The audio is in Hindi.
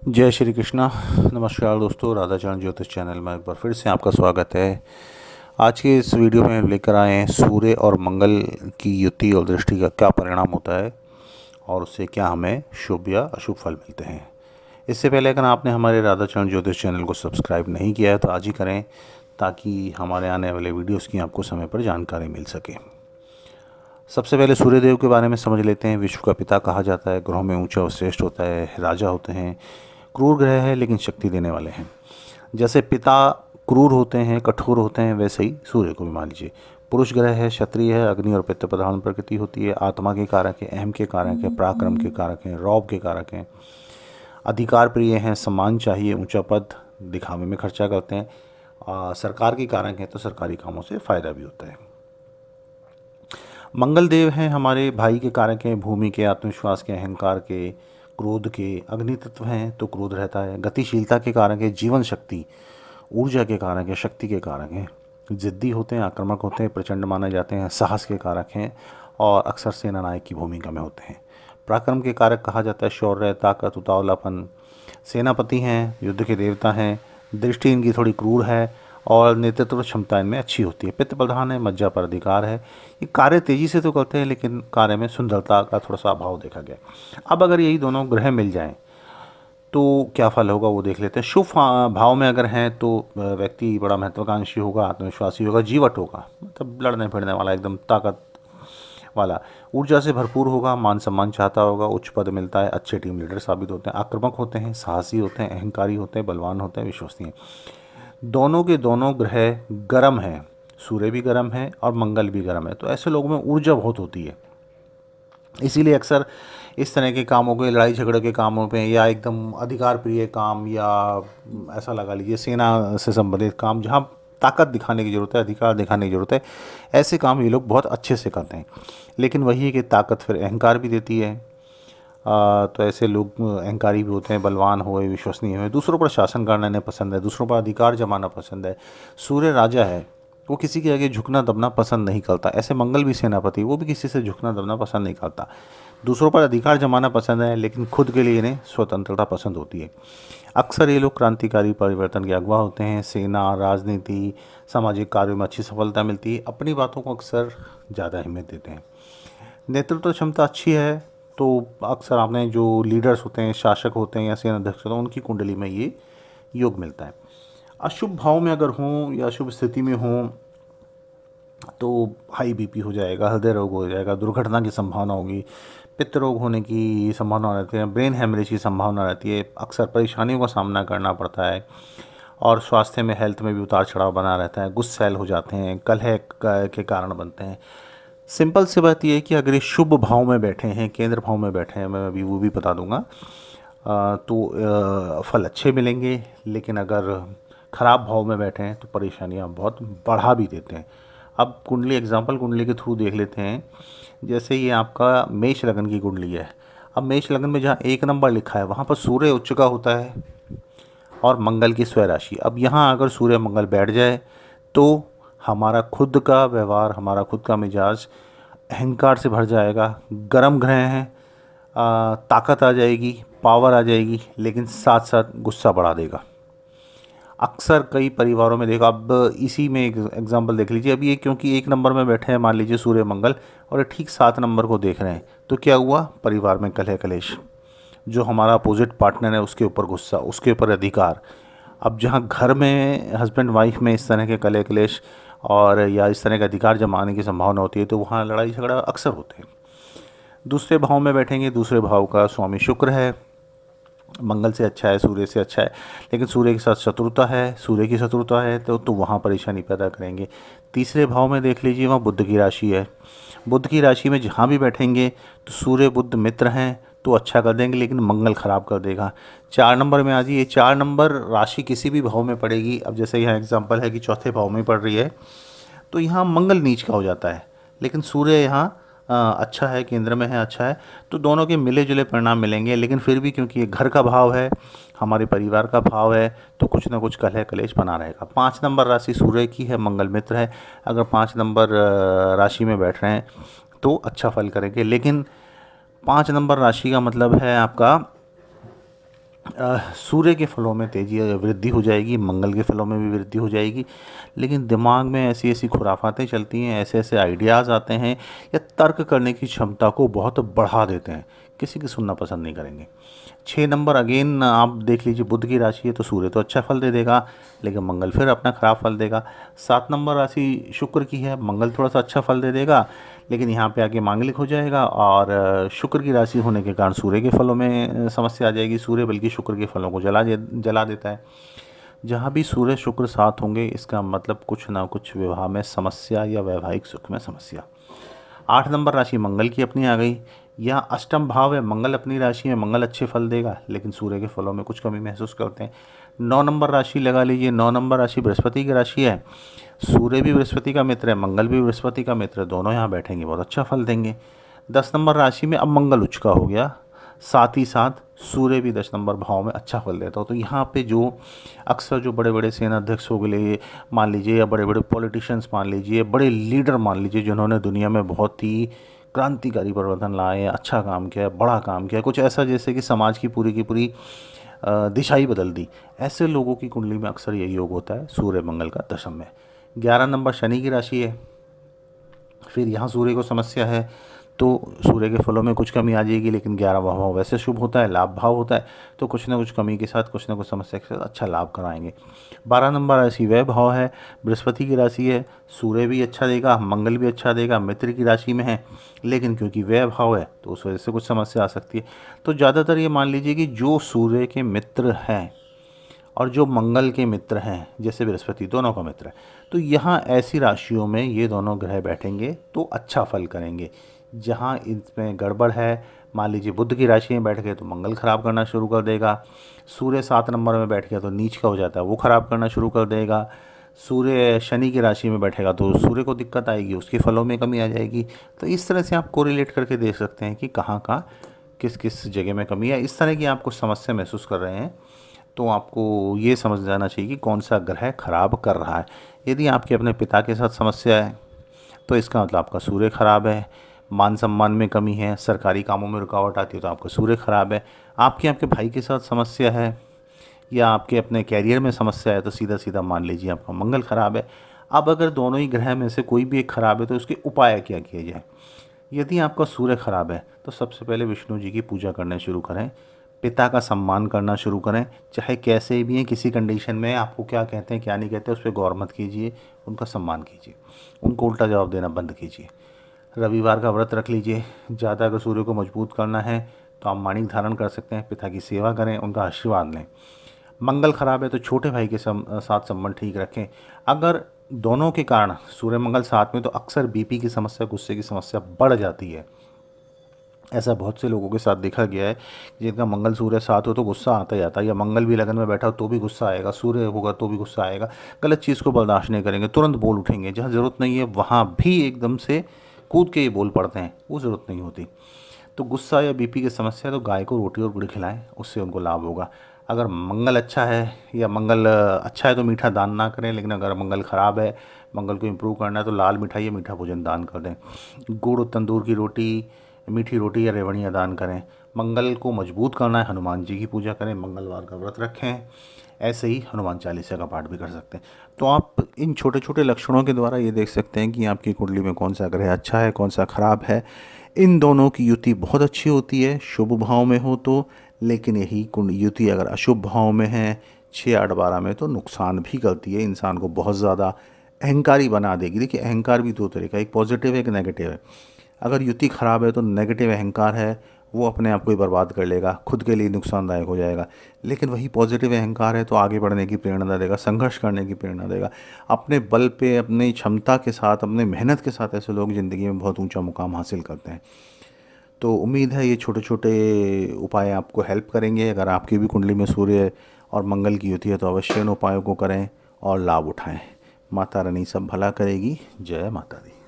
जय श्री कृष्णा। नमस्कार दोस्तों, राधाचरण ज्योतिष चैनल में एक बार फिर से आपका स्वागत है। आज के इस वीडियो में लेकर आए हैं सूर्य और मंगल की युति और दृष्टि का क्या परिणाम होता है और उससे क्या हमें शुभ या अशुभ फल मिलते हैं। इससे पहले अगर आपने हमारे राधाचरण ज्योतिष चैनल को सब्सक्राइब नहीं किया है तो आज ही करें, ताकि हमारे आने वाले वीडियोज़ की आपको समय पर जानकारी मिल सके। सबसे पहले सूर्यदेव के बारे में समझ लेते हैं। विश्व का पिता कहा जाता है, ग्रहों में ऊंचा और श्रेष्ठ होता है, राजा होते हैं। क्रूर ग्रह है लेकिन शक्ति देने वाले हैं। जैसे पिता क्रूर होते हैं, कठोर होते हैं, वैसे ही सूर्य को भी मान लीजिए। पुरुष ग्रह है, क्षत्रिय है, अग्नि और पित्त प्रधान प्रकृति होती है, आत्मा के कारक है, अहम के कारक है, पराक्रम के कारक हैं, रौब के कारक हैं, अधिकार प्रिय हैं, सम्मान चाहिए, ऊंचा पद, दिखावे में खर्चा करते हैं, सरकार के कारक हैं तो सरकारी कामों से फायदा भी होता है। मंगल देव हैं हमारे भाई के कारक हैं, भूमि के, आत्मविश्वास के, अहंकार के, क्रोध के। अग्नि तत्व हैं तो क्रोध रहता है। गतिशीलता के कारक है, जीवन शक्ति, ऊर्जा के कारक है, शक्ति के कारक हैं। जिद्दी होते हैं, आक्रामक होते हैं, प्रचंड माने जाते हैं, साहस के कारक हैं और अक्सर सेना नायक की भूमिका में होते हैं। पराक्रम के कारक कहा जाता है शौर्य, ताकत, उतावलापन। सेनापति हैं, युद्ध के देवता हैं। दृष्टि इनकी थोड़ी क्रूर है और नेतृत्व क्षमता इनमें अच्छी होती है। पित्त प्रधान है, मज्जा पर अधिकार है। ये कार्य तेजी से तो करते हैं लेकिन कार्य में सुंदरता का थोड़ा सा अभाव देखा गया। अब अगर यही दोनों ग्रह मिल जाएं तो क्या फल होगा वो देख लेते हैं। शुभ भाव में अगर हैं तो व्यक्ति बड़ा महत्वाकांक्षी होगा, आत्मविश्वासी होगा, जीवट होगा, मतलब लड़ने फिरने वाला, एकदम ताकत वाला। ऊर्जा से भरपूर होगा, मान सम्मान चाहता होगा, उच्च पद मिलता है, अच्छे टीम लीडर साबित होते हैं, आक्रामक होते हैं, साहसी होते हैं, अहंकारी होते हैं, बलवान होते हैं, विश्वसनीय। दोनों के दोनों ग्रह गर्म हैं, सूर्य भी गर्म है और मंगल भी गर्म है, तो ऐसे लोगों में ऊर्जा बहुत होती है। इसीलिए अक्सर इस तरह के कामों के, लड़ाई झगड़े के कामों पे, या एकदम अधिकार प्रिय काम, या ऐसा लगा लीजिए सेना से संबंधित काम जहाँ ताकत दिखाने की ज़रूरत है, अधिकार दिखाने की ज़रूरत है, ऐसे काम ये लोग बहुत अच्छे से करते हैं। लेकिन वही है कि ताकत फिर अहंकार भी देती है। तो ऐसे लोग अहंकारी भी होते हैं, बलवान हुए, विश्वसनीय हुए, दूसरों पर शासन करना इन्हें पसंद है, दूसरों पर अधिकार जमाना पसंद है। सूर्य राजा है, वो किसी के आगे झुकना दबना पसंद नहीं करता। ऐसे मंगल भी सेनापति, वो भी किसी से झुकना दबना पसंद नहीं करता। दूसरों पर अधिकार जमाना पसंद है लेकिन खुद के लिए इन्हें स्वतंत्रता पसंद होती है। अक्सर ये लोग क्रांतिकारी परिवर्तन के अगुवा होते हैं। सेना, राजनीति, सामाजिक कार्यों में अच्छी सफलता मिलती है। अपनी बातों को अक्सर ज़्यादा अहमियत देते हैं। नेतृत्व क्षमता अच्छी है तो अक्सर आपने जो लीडर्स होते हैं, शासक होते हैं या सेना अध्यक्ष होते हैं, उनकी कुंडली में ये योग मिलता है। अशुभ भाव में अगर हों या अशुभ स्थिति में हों तो हाई बीपी हो जाएगा, हृदय रोग हो जाएगा, दुर्घटना की संभावना होगी, पित्त रोग होने की संभावना रहती है, ब्रेन हेमरेज की संभावना रहती है, अक्सर परेशानियों का सामना करना पड़ता है और स्वास्थ्य में, हेल्थ में भी उतार चढ़ाव बना रहता है। गुस्सैल हो जाते हैं, कलह के कारण बनते हैं। सिंपल सी बात यह है कि अगर ये शुभ भाव में बैठे हैं, केंद्र भाव में बैठे हैं, मैं अभी वो भी बता दूंगा, तो फल अच्छे मिलेंगे। लेकिन अगर खराब भाव में बैठे हैं तो परेशानियां बहुत बढ़ा भी देते हैं। अब कुंडली, एग्जाम्पल कुंडली के थ्रू देख लेते हैं। जैसे ये आपका मेष लगन की कुंडली है। अब मेष लगन में जहाँ 1 नंबर लिखा है वहाँ पर सूर्य उच्च का होता है और मंगल की स्वय राशि। अब यहाँ अगर सूर्य मंगल बैठ जाए तो हमारा खुद का व्यवहार, हमारा खुद का मिजाज अहंकार से भर जाएगा। गर्म ग्रह हैं, ताकत आ जाएगी, पावर आ जाएगी, लेकिन साथ साथ गुस्सा बढ़ा देगा। अक्सर कई परिवारों में देखा, अब इसी में एक एग्जांपल देख लीजिए। अभी ये क्योंकि 1 नंबर में बैठे हैं, मान लीजिए सूर्य मंगल, और ये ठीक 7 नंबर को देख रहे हैं, तो क्या हुआ, परिवार में कलह कलेश। जो हमारा अपोजिट पार्टनर है उसके ऊपर गुस्सा, उसके ऊपर अधिकार। अब जहाँ घर में हस्बैंड वाइफ में इस तरह के कलह क्लेश और या इस तरह का अधिकार जमाने की संभावना होती है तो वहाँ लड़ाई झगड़ा अक्सर होते हैं। दूसरे भाव में बैठेंगे, दूसरे भाव का स्वामी शुक्र है, मंगल से अच्छा है, सूर्य से अच्छा है, लेकिन सूर्य के साथ शत्रुता है, सूर्य की शत्रुता है तो वहाँ परेशानी पैदा करेंगे। तीसरे भाव में देख लीजिए, वहाँ बुध की राशि है। बुध की राशि में जहाँ भी बैठेंगे तो सूर्य बुध मित्र हैं तो अच्छा कर देंगे, लेकिन मंगल खराब कर देगा। 4 नंबर में आ जाइए, 4 नंबर राशि किसी भी भाव में पड़ेगी। अब जैसे यहाँ एग्जाम्पल है कि चौथे भाव में पड़ रही है तो यहाँ मंगल नीच का हो जाता है, लेकिन सूर्य यहाँ अच्छा है, केंद्र में है, अच्छा है, तो दोनों के मिले जुले परिणाम मिलेंगे। लेकिन फिर भी क्योंकि ये घर का भाव है, हमारे परिवार का भाव है, तो कुछ ना कुछ कलह कलेश बना रहेगा। 5 नंबर राशि सूर्य की है, मंगल मित्र है। अगर 5 नंबर राशि में बैठ रहे हैं तो अच्छा फल करेंगे। लेकिन 5 नंबर राशि का मतलब है आपका सूर्य के फलों में तेजी वृद्धि हो जाएगी, मंगल के फलों में भी वृद्धि हो जाएगी, लेकिन दिमाग में ऐसी ऐसी खुराफातें चलती हैं, ऐसे ऐसे आइडियाज़ आते हैं या तर्क करने की क्षमता को बहुत बढ़ा देते हैं, किसी की सुनना पसंद नहीं करेंगे। 6 नंबर अगेन आप देख लीजिए, बुध की राशि है तो सूर्य तो अच्छा फल दे देगा, लेकिन मंगल फिर अपना खराब फल देगा। 7 नंबर राशि शुक्र की है, मंगल थोड़ा सा अच्छा फल दे देगा, लेकिन यहाँ पे आके मांगलिक हो जाएगा, और शुक्र की राशि होने के कारण सूर्य के फलों में समस्या आ जाएगी। सूर्य बल्कि शुक्र के फलों को जला देता है। जहाँ भी सूर्य शुक्र साथ होंगे, इसका मतलब कुछ ना कुछ विवाह में समस्या या वैवाहिक सुख में समस्या। 8 नंबर राशि मंगल की अपनी आ गई। यहाँ अष्टम भाव है, मंगल अपनी राशि में, मंगल अच्छे फल देगा, लेकिन सूर्य के फलों में कुछ कमी महसूस करते हैं। 9 नंबर राशि लगा लीजिए, 9 नंबर राशि बृहस्पति की राशि है। सूर्य भी बृहस्पति का मित्र है, मंगल भी बृहस्पति का मित्र है, दोनों यहाँ बैठेंगे, बहुत अच्छा फल देंगे। 10 नंबर राशि में अब मंगल उच्च का हो गया, साथ ही साथ सूर्य भी 10 नंबर भाव में अच्छा फल देता हो। तो यहाँ पे जो अक्सर जो बड़े बड़े सेनाध्यक्ष हो गए मान लीजिए, या बड़े बड़े पॉलिटिशियंस मान लीजिए, बड़े लीडर मान लीजिए, जिन्होंने दुनिया में बहुत ही क्रांतिकारी परिवर्तन लाए, अच्छा काम किया, बड़ा काम किया, कुछ ऐसा जैसे कि समाज की पूरी दिशा ही बदल दी, ऐसे लोगों की कुंडली में अक्सर यही योग होता है सूर्य मंगल का दशम में। 11 नंबर शनि की राशि है, फिर यहाँ सूर्य को समस्या है, तो सूर्य के फलों में कुछ कमी आ जाएगी, लेकिन 11वां भाव वैसे शुभ होता है, लाभ भाव होता है, तो कुछ ना कुछ कमी के साथ, कुछ ना कुछ समस्या के साथ अच्छा लाभ कराएंगे। 12 नंबर राशि व्यय भाव है, बृहस्पति की राशि है, सूर्य भी अच्छा देगा, मंगल भी अच्छा देगा, मित्र की राशि में है, लेकिन क्योंकि व्यय भाव है तो उस वजह से कुछ समस्या आ सकती है। तो ज़्यादातर ये मान लीजिए कि जो सूर्य के मित्र हैं और जो मंगल के मित्र हैं, जैसे बृहस्पति दोनों का मित्र है, तो यहाँ ऐसी राशियों में ये दोनों ग्रह बैठेंगे तो अच्छा फल करेंगे। जहाँ इसमें गड़बड़ है, मान लीजिए बुध की राशि में बैठ गए तो मंगल खराब करना शुरू कर देगा, सूर्य 7 नंबर में बैठ गया तो नीच का हो जाता है, वो खराब करना शुरू कर देगा, सूर्य शनि की राशि में बैठेगा तो सूर्य को दिक्कत आएगी, उसके फलों में कमी आ जाएगी। तो इस तरह से आप कोरिलेट करके देख सकते हैं कि कहाँ कहाँ किस किस जगह में कमी है। इस तरह की आप कुछ समस्या महसूस कर रहे हैं तो आपको ये समझ जाना चाहिए कि कौन सा ग्रह खराब कर रहा है। यदि आपके अपने पिता के साथ समस्या है तो इसका मतलब आपका सूर्य खराब है, मान सम्मान में कमी है, सरकारी कामों में रुकावट आती है तो आपका सूर्य खराब है। आपके भाई के साथ समस्या है या आपके अपने कैरियर में समस्या है तो सीधा सीधा मान लीजिए आपका मंगल खराब है। अब अगर दोनों ही ग्रह में से कोई भी एक खराब है तो उसके उपाय क्या किए जाए। यदि आपका सूर्य खराब है तो सबसे पहले विष्णु जी की पूजा करना शुरू करें, पिता का सम्मान करना शुरू करें, चाहे कैसे भी हैं, किसी कंडीशन में आपको क्या कहते हैं क्या नहीं कहते उस पर गौर मत कीजिए, उनका सम्मान कीजिए, उनको उल्टा जवाब देना बंद कीजिए। रविवार का व्रत रख लीजिए। ज़्यादा अगर सूर्य को मजबूत करना है तो आप माणिक धारण कर सकते हैं, पिता की सेवा करें, उनका आशीर्वाद लें। मंगल खराब है तो छोटे भाई के साथ संबंध ठीक रखें। अगर दोनों के कारण सूर्य मंगल साथ में तो अक्सर बीपी की समस्या, गुस्से की समस्या बढ़ जाती है। ऐसा बहुत से लोगों के साथ देखा गया है, जिनका मंगल सूर्य साथ हो तो गुस्सा आता ही आता है, या मंगल भी लगन में बैठा हो तो भी गुस्सा आएगा, सूर्य होगा तो भी गुस्सा आएगा, गलत चीज़ को बर्दाश्त नहीं करेंगे, तुरंत बोल उठेंगे, जहाँ ज़रूरत नहीं है वहाँ भी एकदम से कूद के ये बोल पड़ते हैं, वो ज़रूरत नहीं होती। तो गुस्सा या बीपी की समस्या है तो गाय को रोटी और गुड़ खिलाएं, उससे उनको लाभ होगा। अगर मंगल अच्छा है या मंगल अच्छा है तो मीठा दान ना करें, लेकिन अगर मंगल ख़राब है, मंगल को इम्प्रूव करना है तो लाल मिठाई या मीठा भोजन दान कर दें। गुड़, तंदूर की रोटी, मीठी रोटी या रेवड़ियाँ दान करें। मंगल को मजबूत करना है, हनुमान जी की पूजा करें, मंगलवार का व्रत रखें। ऐसे ही हनुमान चालीसा का पाठ भी कर सकते हैं। तो आप इन छोटे छोटे लक्षणों के द्वारा ये देख सकते हैं कि आपकी कुंडली में कौन सा ग्रह अच्छा है, कौन सा खराब है। इन दोनों की युति बहुत अच्छी होती है शुभ भाव में हो तो, लेकिन यही युति अगर अशुभ भाव में है 6, 8, 12 में तो नुकसान भी करती है, इंसान को बहुत ज़्यादा अहंकारी बना देगी। देखिए अहंकार भी दो तरह का, एक पॉजिटिव है एक नेगेटिव है। अगर युति खराब है तो नेगेटिव अहंकार है, वो अपने आप को ही बर्बाद कर लेगा, खुद के लिए नुकसानदायक हो जाएगा। लेकिन वही पॉजिटिव अहंकार है तो आगे बढ़ने की प्रेरणा देगा, संघर्ष करने की प्रेरणा देगा। अपने बल पे, अपनी क्षमता के साथ, अपने मेहनत के साथ ऐसे लोग ज़िंदगी में बहुत ऊंचा मुकाम हासिल करते हैं। तो उम्मीद है ये छोटे छोटे उपाय आपको हेल्प करेंगे। अगर आपकी भी कुंडली में सूर्य और मंगल की युति है तो अवश्य इन उपायों को करें और लाभ उठाएं। माता रानी सब भला करेगी। जय माता दी।